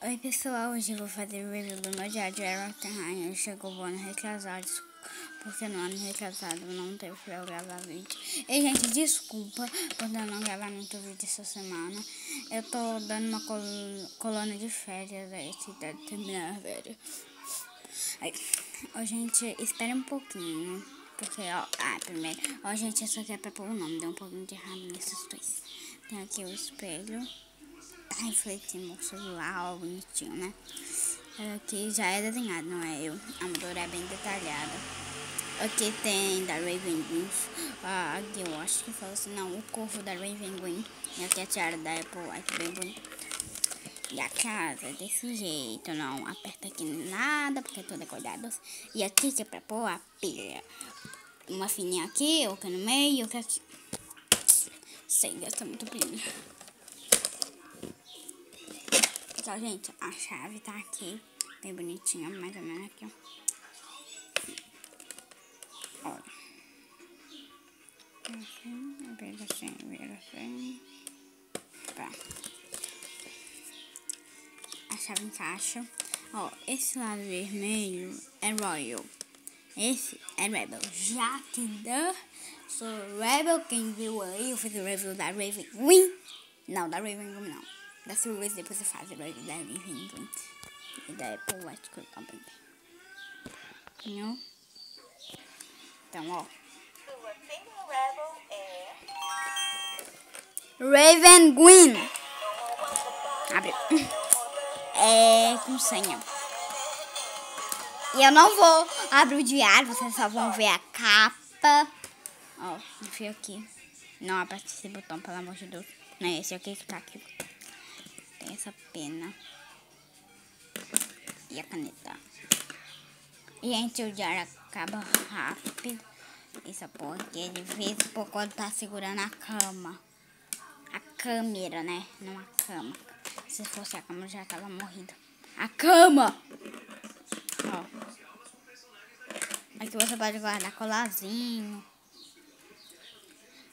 Oi pessoal, hoje eu vou fazer o review do meu diário de Terrain. Chegou o ano retrasado, porque no ano retrasado não teve pra eu gravar vídeo. E gente, desculpa por eu não gravar muito vídeo essa semana. Eu tô dando uma colônia de férias aí, se deve terminar a férias. Aí, gente, espere um pouquinho, porque primeiro, gente, isso aqui é pra pôr o nome, deu um pouquinho de errado nesses dois. Tem aqui o espelho. Tá refletindo o celular, ó, bonitinho, né? Aqui já é desenhado, não é eu. A moldura é bem detalhada. Aqui tem da Raven Green. Aqui eu acho que fala assim, não, o corpo da Raven Green. E aqui a tiara da Apple White, bem bonita. E a casa é desse jeito, não aperta aqui nada, porque tudo é cuidado. E aqui que é pra pôr a pilha. Uma fininha aqui, outra no meio e outra aqui. Sei, gasta muito pilha. Então, gente, a chave tá aqui, bem bonitinha, mais ou menos aqui, ó. Olha. Vira assim. Tá. A chave encaixa. Ó, esse lado vermelho é Royal. Esse é Rebel. Já que sou Rebel, quem viu aí, eu fiz o review da Raven Green. Não, da Raven Green não. Da Silvestre, depois você faz o review da Raven Green. E da Apple White que eu também. Entendeu? Então, ó. Sua Single Rebel é Raven Green. Abre. É com senha. E eu não vou abrir o diário, vocês só vão ver a capa. Ó, enfio aqui. Não aperte esse botão, pelo amor de Deus. Não é esse aqui que tá aqui. Tem essa pena. E a caneta. E, gente, o diário acaba rápido. Isso porque ele fez por quando tá segurando a cama. A câmera, né? Não a cama. Se fosse a cama, já tava morrida. A cama! Ó. Aqui você pode guardar colarzinho.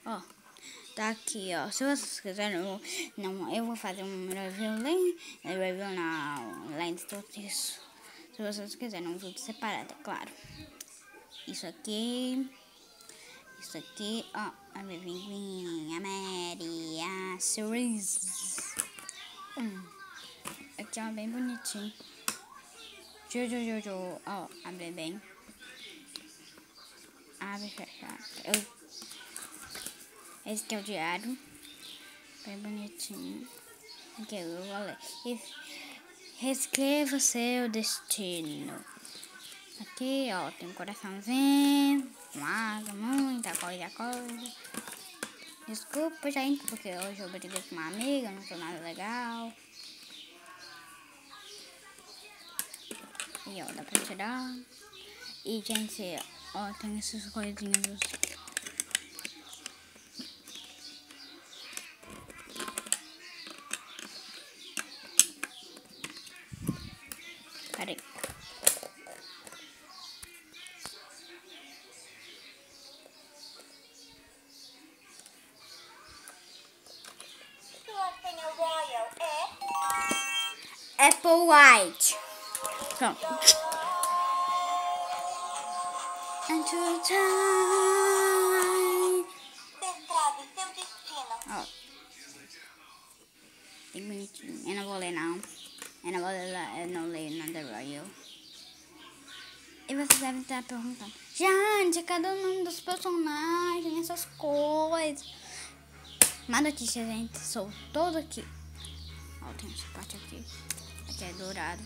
Ó. Tá aqui, ó. Se vocês quiserem, eu vou fazer um review lá em tudo isso. Se vocês quiserem, um vídeo separado, é claro. Isso aqui, ó. A Raven, a Mary, a Cerise. Aqui, ó, bem bonitinho. Jojo, ó, abre bem. Abre, fecha. Esse aqui é o diário. Bem bonitinho. Aqui eu vou ler. Reescreva seu destino. Aqui, ó, tem um coraçãozinho. Água, muita coisa. Desculpa, gente, porque hoje eu briguei com uma amiga, não sou nada legal. E, ó, dá pra tirar. E, gente, ó, tem essas coisinhas. Peraí. Sua senha Royal é Apple White. Pronto. Until time. Destrave seu destino. Ó. Bem bonitinho. Eu não vou ler, não. Eu não leio nada Royal. E vocês devem estar perguntando, gente, cadê o nome dos personagens, essas coisas? Uma notícia, gente, sou todo aqui. Ó, tem essa parte aqui. Aqui é dourado.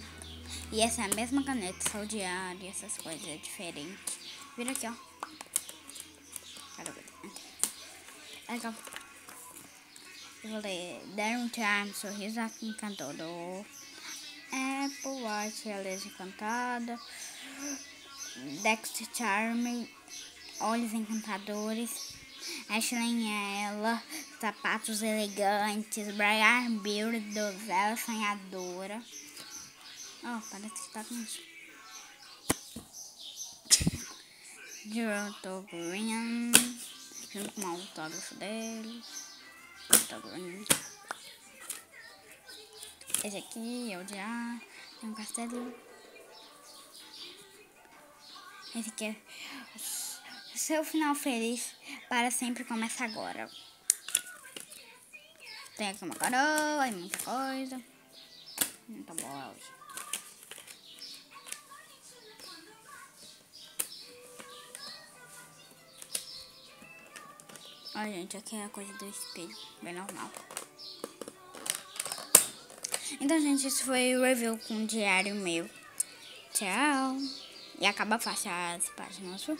E essa é a mesma caneta, só o diário, essas coisas é diferente. Vira aqui, ó. Aqui, ó. Eu vou ler Darren Charm, sorriso encantador. Apple White, realeza encantada. Dexter Charm, olhos encantadores. Ashley ela, sapatos elegantes. Briar Beard, donzela sonhadora. Ó, parece que tá com isso. Geraldo Green, junto com o autógrafo dele. Green. Esse aqui é o de A. Tem um castelo. Esse aqui é... Seu final feliz para sempre começa agora. Tem aqui uma coroa e muita coisa. Tá boa hoje. Olha, gente, aqui é a coisa do espelho, bem normal. Então, gente, isso foi o review com o diário meu. Tchau. E acaba fácil as páginas, viu?